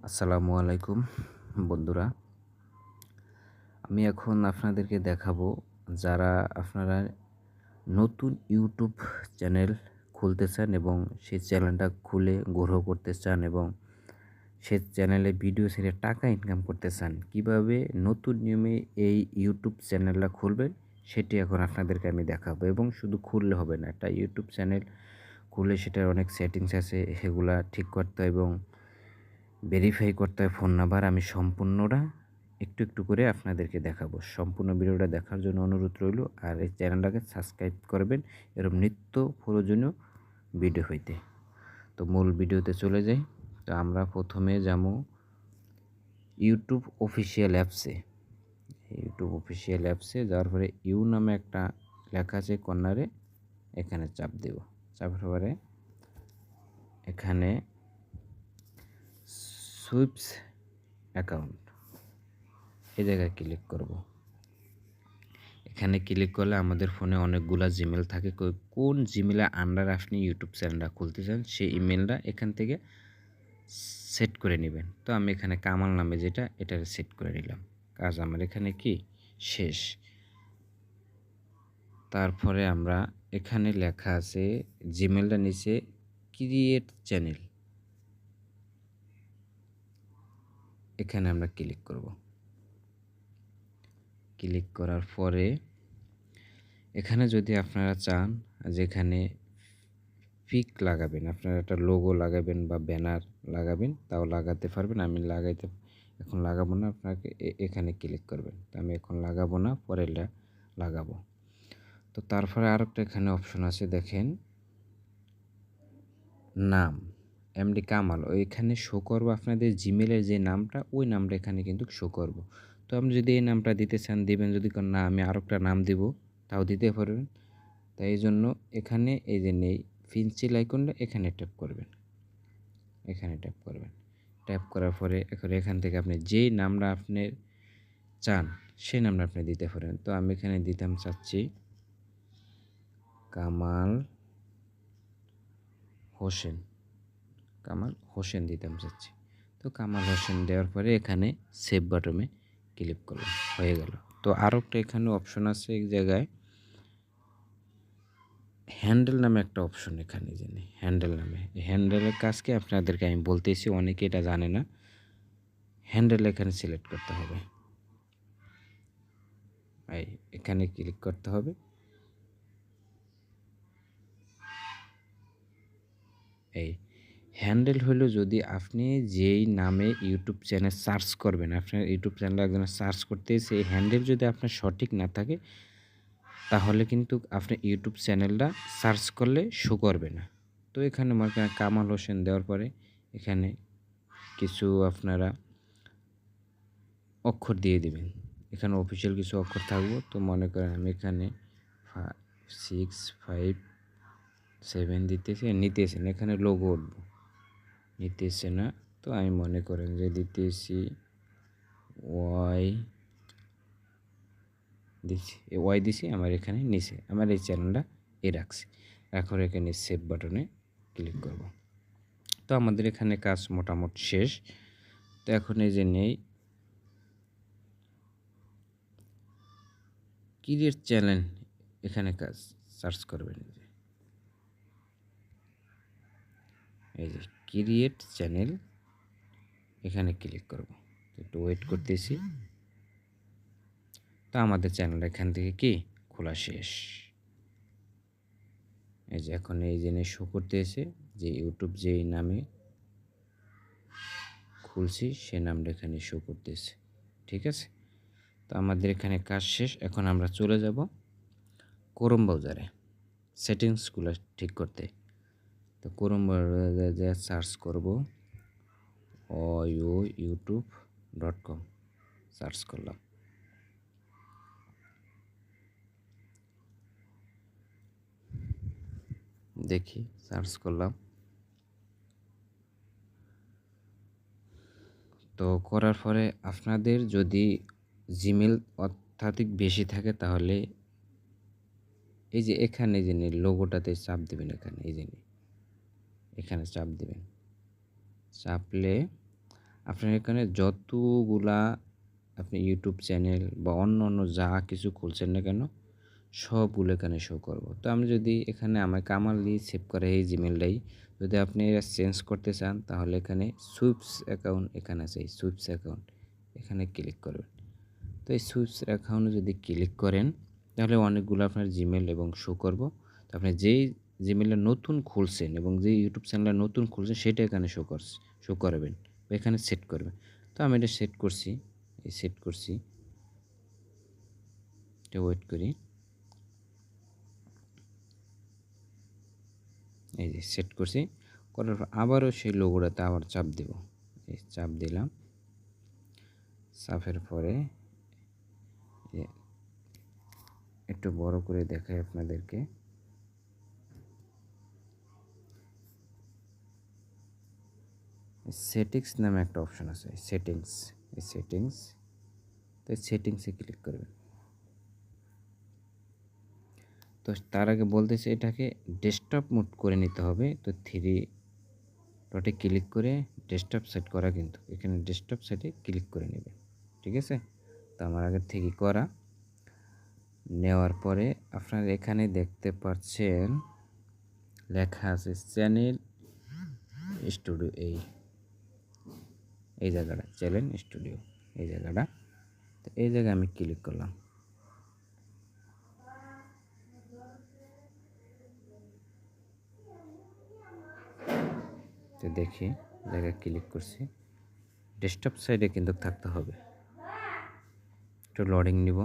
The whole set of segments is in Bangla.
আসসালামু আলাইকুম বন্ধুরা। আমি এখন আপনাদেরকে দেখাবো যারা আপনারা নতুন ইউটিউব চ্যানেল খুলতে চান এবং সেই চ্যানেলটা খুলে গ্রো করতে চান এবং সে চ্যানেলে ভিডিও ছেড়ে টাকা ইনকাম করতে চান, কিভাবে নতুন নিয়মে এই ইউটিউব চ্যানেলটা খুলবেন সেটি এখন আপনাদেরকে আমি দেখাবো। এবং শুধু খুললে হবে না, একটা ইউটিউব চ্যানেল খুলে সেটার অনেক সেটিংস আছে, সেগুলা ঠিক করতে হয় এবং ভেরিফাই করতে হয় ফোন নাম্বার। আমি সম্পূর্ণটা একটু একটু করে আপনাদেরকে দেখাবো। সম্পূর্ণ ভিডিওটা দেখার জন্য অনুরোধ রইল। আর এই চ্যানেলটাকে সাবস্ক্রাইব করবেন এরকম নিত্য প্রয়োজনীয় ভিডিও হইতে। তো মূল ভিডিওতে চলে যাই। তো আমরা প্রথমে যাবো ইউটিউব অফিসিয়াল অ্যাপসে। ইউটিউব অফিসিয়াল অ্যাপসে যাওয়ার পরে ইউ নামে একটা লেখা আছে কর্নারে, এখানে চাপ দেব। চাপার পরে এখানে সুইপস অ্যাকাউন্ট এই জায়গায় ক্লিক করব। এখানে ক্লিক করলে আমাদের ফোনে অনেকগুলা জিমেল থাকে। কোন জিমেলের আন্ডারে আপনি ইউটিউব চ্যানেলটা খুলতে চান সেই ইমেলটা এখান থেকে সেট করে নেবেন। তো আমি এখানে কামাল নামে যেটা, এটা সেট করে নিলাম। কাজ আমার এখানে কি শেষ। তারপরে আমরা এখানে লেখা আছে জিমেলটা নিচে ক্রিয়েট চ্যানেল, এখানে আমরা ক্লিক করব। ক্লিক করার পরে এখানে যদি আপনারা চান যেখানে পিক লাগাবেন, আপনারা একটা লোগো লাগাবেন বা ব্যানার লাগাবেন, তাও লাগাতে পারবেন। আমি এখন লাগাবো না, আপনাকে এখানে ক্লিক করবেন। তো আমি এখন লাগাবো না, পরেরটা লাগাবো। তো তারপরে আরেকটা এখানে অপশন আছে, দেখেন নাম এমডি কামাল, ওইখানে শো করবো আপনাদের জিমেলের যে নামটা, ওই নামটা এখানে কিন্তু শো করব। তো আপনি যদি এই নামটা দিতে চান দিবেন, যদি না আমি আরেকটা নাম দিব তাও দিতে পারবেন। তাই এই জন্য এখানে এই যে নেই পেন্সিল আইকনটা, এখানে ট্যাপ করবেন। এখানে ট্যাপ করবেন। ট্যাপ করার পরে এখন এখান থেকে আপনি যেই নামটা আপনি চান সেই নামটা আপনি দিতে পারেন। তো আমি এখানে দিতাম চাচ্ছি কামাল হোসেন। কামাল হোসেন দিতাম চাচ্ছি। তো কামাল হোসেন দেওয়ার পরে এখানে সেভ বাটনে ক্লিক করলাম, হয়ে গেল। তো আরও একটা এখানে অপশন আছে এক জায়গায় হ্যান্ডেল নামে একটা অপশন, এখানে জানি হ্যান্ডেল নামে। হ্যান্ডেলের কাজকে আপনাদেরকে আমি বলতেছি, অনেকে এটা জানে না। হ্যান্ডেল এখানে সিলেক্ট করতে হবে, এখানে ক্লিক করতে হবে। এই হ্যান্ডেল হলো যদি আপনি যেই নামে ইউটিউব চ্যানেল সার্চ করবেন, আপনার ইউটিউব চ্যানেল একজন সার্চ করতে সেই হ্যান্ডেল যদি আপনার সঠিক না থাকে তাহলে কিন্তু আপনি ইউটিউব চ্যানেলটা সার্চ করলে শো করবে না। তো এখানে মনে করেন কামাল হোসেন দেওয়ার পরে এখানে কিছু আপনারা অক্ষর দিয়ে দিবেন। এখানে অফিসিয়াল কিছু অক্ষর থাকবো। তো মনে করেন আমি এখানে 6 5 7 দিতেছি, নিতেছি না, এখানে লোগো উঠবো, নিতেছে না। তো আমি মনে করেন যে দিতেছি ওয়াই দিচ্ছি, ওয়াই দিছি, আমার এখানে নিচে আমার এই চ্যানেলটা রাখছি। এখন এখানে সেভ বাটনে ক্লিক করব। তো আমাদের এখানে কাজ মোটামুটি শেষ। তো এখন এই যে নেই ক্রিয়েট চ্যানেল, এখানে কাজ সার্চ করবেন। এই যে ক্রিয়েট চ্যানেল, এখানে ক্লিক করব। একটু ওয়েট করতেছি। তো আমাদের চ্যানেল এখান থেকে কি খোলা শেষ। এই যে এখন এই জেনে শো করতেছে যে ইউটিউব যেই নামে খুলছি সে নামটা এখানে শো করতেছে। ঠিক আছে, তো আমাদের এখানে কাজ শেষ। এখন আমরা চলে যাব ক্রোম ব্রাউজারে সেটিংসগুলো ঠিক করতে। তো ক্রোম ব্রাউজারে সার্চ করব youtube.com, সার্চ করলাম। দেখি সার্চ করলাম। তো করার পরে আপনাদের যদি জিমেল অত্যাধিক বেশি থাকে তাহলে এই যে এখানে যে লোগোটাতে চাপ দেবেন, এখানে এই যে এখানে চাপ দেবেন। চাপলে আপনার এখানে যতগুলা আপনি ইউটিউব চ্যানেল বা অন্য যা কিছু খুলছেন না কেন সবগুলো এখানে শো করব। তো আমি যদি এখানে আমার কামাল সেভ করা এই জিমেলটাই যদি আপনি এটা চেঞ্জ করতে চান তাহলে এখানে সুইপস অ্যাকাউন্ট এখানে আছে, এই সুইপস অ্যাকাউন্ট এখানে ক্লিক করবেন। তো এই সুইপস অ্যাকাউন্টে যদি ক্লিক করেন তাহলে অনেকগুলো আপনার জিমেল এবং শো করব। তো আপনি যেই জিমেলটা নতুন খুলছেন এবং যে ইউটিউব চ্যানেলটা নতুন খুলছেন সেটা এখানে শো করাবেন বা এখানে সেট করবেন। তো আমি এটা সেট করছি, এই সেট করছি, এটা ওয়েট করি। এই যে সেট করছি, করার পর আবারও সেই লোগোটাতে আবার চাপ দেব। এই চাপ দিলাম, চাপের পরে একটু বড় করে দেখাই আপনাদেরকে। সেটিংস নামে একটা অপশন আছে, সেটিংস, এই সেটিংস, তো সেটিংসে ক্লিক করবেন। তো তার আগে বলতেছে এটাকে ডেস্কটপ মোড করে নিতে হবে। তো 3 ডটে ক্লিক করে ডেস্কটপ সেট করা, কিন্তু এখানে ডেস্কটপ সেটে ক্লিক করে নেবেন, ঠিক আছে। তো আমার আগের থেকে করা, নেওয়ার পরে আপনারা এখানে দেখতে পাচ্ছেন লেখা আছে চ্যানেল স্টুডিও, এই জায়গাটা চ্যানেল স্টুডিও, এই জায়গাটা। তো এই জায়গায় আমি ক্লিক করলাম। তো দেখি জায়গায় ক্লিক করছি, ডেস্কটপ সাইডে কিন্তু থাকতে হবে। একটু লোডিং নিব।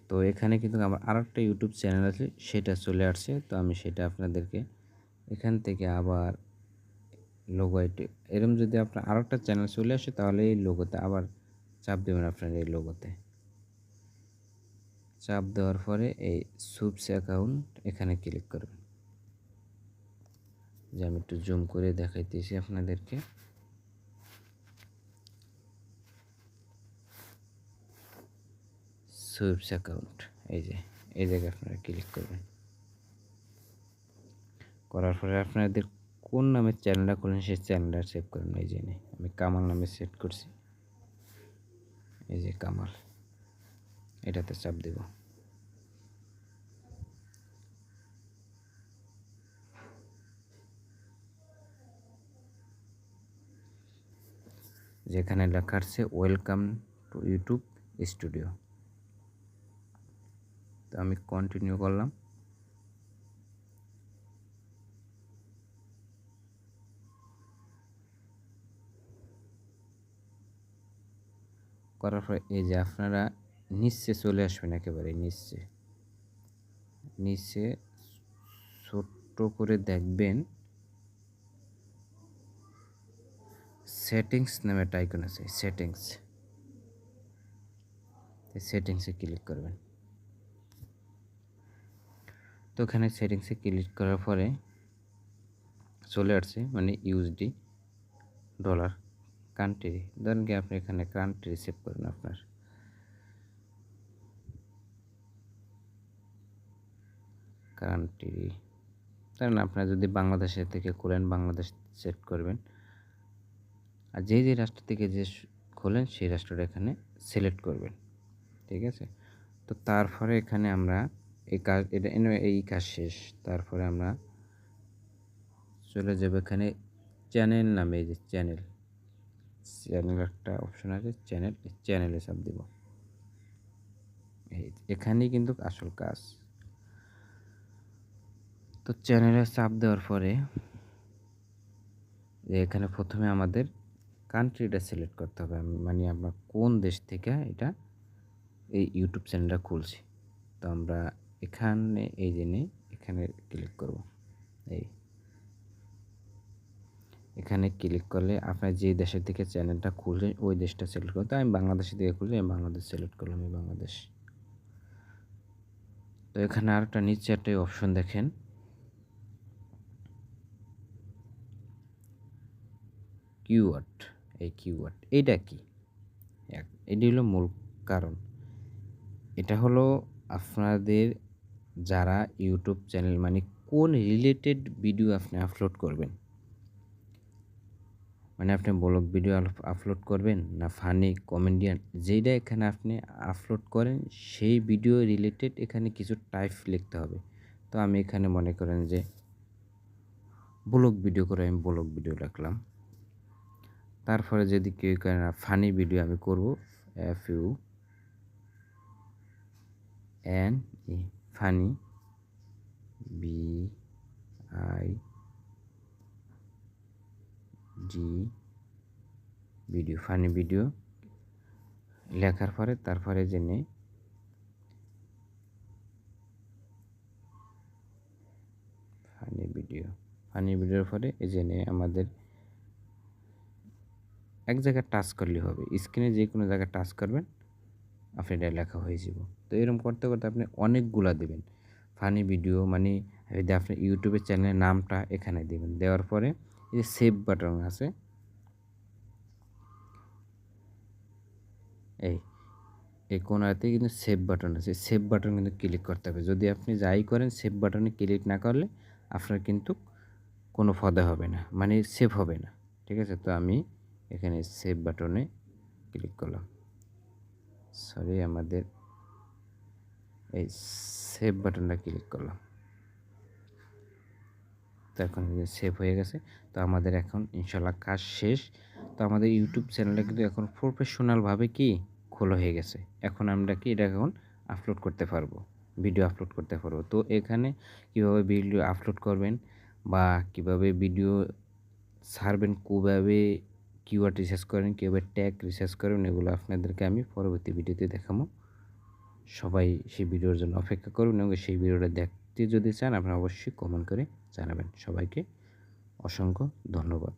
তো এখানে কিন্তু আমার আরেকটা ইউটিউব চ্যানেল আছে, সেটা চলে আসছে। তো আমি সেটা আপনাদেরকে এখান থেকে আবার লোগো এরকম যদি আপনার আরেকটা চ্যানেল চলে আসে তাহলে এই লোগোতে আবার চাপ দেবেন। আপনার এই লোগোতে চাপ দেওয়ার পরে এই সুপস অ্যাকাউন্ট এখানে ক্লিক করবেন। যে আমি একটু জুম করে দেখাইতেছি আপনাদেরকে। সুইপস অ্যাকাউন্ট, এই যে এই জায়গায় আপনারা ক্লিক করবেন। করার পরে আপনাদের কোন নামের চ্যানেলটা খুলেন সেই চ্যানেলটা সেভ করবেন। এই যে আমি কামাল নামে সেট করছি, এই যে কামাল, এটাতে চাপ দেব। যেখানে লেখা আছে ওয়েলকাম টু ইউটিউব স্টুডিও। তো আমি কন্টিনিউ করলাম। করার পরে এই যে আপনারা নিচে চলে আসবেন, একেবারে নিচে নিচে ছোট্ট করে দেখবেন সেটিংস নামে একটা আইকন আছে, সেটিংস, সেটিংসে ক্লিক করবেন। তো ওখানে সেটিংসে ক্লিক করার পরে চলে আসছে মানে ইউএসডি ডলার কান্ট্রি, ধরেন কি আপনি এখানে কান্ট্রি সেভ করেন আপনার। কান্ট্রি ধরেন আপনার যদি বাংলাদেশের থেকে খোলেন বাংলাদেশ সেট করবেন, আর যে রাষ্ট্র থেকে যে খোলেন সেই রাষ্ট্রটা এখানে সিলেক্ট করবেন, ঠিক আছে। তো তারপরে এখানে আমরা এই কাজ, এটা এই কাজ শেষ। তারপরে আমরা চলে যাব এখানে চ্যানেল নামে, এই যে চ্যানেল একটা অপশন আছে, চ্যানেলে চাপ দিব। এখানেই কিন্তু আসল কাজ। তো চ্যানেলে চাপ দেওয়ার পরে এখানে প্রথমে আমাদের কান্ট্রিটা সিলেক্ট করতে হবে, মানে আমরা কোন দেশ থেকে এটা এই ইউটিউব চ্যানেলটা খুলছি। তো আমরা এখানে এই জেনে এখানে ক্লিক করব। এখানে ক্লিক করলে আপনার যে দেশের থেকে চ্যানেলটা খুলছেন ওই দেশটা সিলেক্ট করতে, আমি বাংলাদেশের থেকে খুলছি, আমি বাংলাদেশ সিলেক্ট করলাম, আমি বাংলাদেশ। তো এখানে আরেকটা নিচে একটা অপশন দেখেন, কিওয়ার্ড। এই কিওয়ার্ড এইটা কি, এটি হলো মূল কারণ। এটা হলো আপনাদের যারা ইউটিউব চ্যানেল মানে কোন রিলেটেড ভিডিও আপনি আপলোড করবেন। মানে আপনি ব্লগ ভিডিও আপলোড করবেন না ফানি কমেডিয়ান, যেইটা এখানে আপনি আপলোড করেন সেই ভিডিও রিলেটেড এখানে কিছু টাইপ লিখতে হবে। তো আমি এখানে মনে করেন যে ব্লগ ভিডিও করে আমি ব্লগ ভিডিও রাখলাম। তারপরে যদি কেউ করে না ফানি ভিডিও আমি করব, FUNE funny BIG video, funny video লেখার পরে তারপরে জেনে ফানি ভিডিওর পরে এই জেনে আমাদের এক জায়গায় টাচ করলে হবে, স্ক্রিনে যে কোনো জায়গায় টাচ করবেন আপনি এটা লেখা হয়ে যাব। তো এরকম করতে করতে আপনি অনেকগুলা দেবেন ফানি ভিডিও, মানে যদি আপনি ইউটিউবের চ্যানেলের নামটা এখানে দেবেন, দেওয়ার পরে এই যে সেভ বাটন আছে, এই কোণাতে কিন্তু সেভ বাটন আছে, সেভ বাটন কিন্তু ক্লিক করতে হবে। যদি আপনি যাই করেন সেভ বাটনে ক্লিক না করলে আপনার কিন্তু কোনো ফায়দা হবে না, মানে সেভ হবে না। ঠিক আছে, তো আমি এখানে সেভ বাটনে ক্লিক করলাম, সরি আমাদের এই সেভ বাটনটা ক্লিক করলাম। তো এখন সেভ হয়ে গেছে। তো আমাদের এখন ইনশাল্লাহ কাজ শেষ। তো আমাদের ইউটিউব চ্যানেলটা কিন্তু এখন প্রফেশনালভাবে কি খোলা হয়ে গেছে। এখন আমরা কি এটা এখন আপলোড করতে পারবো, ভিডিও আপলোড করতে পারবো। তো এখানে কীভাবে ভিডিও আপলোড করবেন বা কীভাবে ভিডিও ছাড়বেন, কীভাবে কিওয়ার্ড রিসার্চ করেন, কীভাবে ট্যাগ রিসার্চ করেন, এগুলো আপনাদেরকে আমি পরবর্তী ভিডিওতে দেখাবো। সবাই সেই ভিডিওর জন্য অপেক্ষা করুন এবং সেই ভিডিওটা দেখতে যদি চান আপনারা অবশ্যই কমেন্ট করে জানাবেন। সবাইকে অসংখ্য ধন্যবাদ।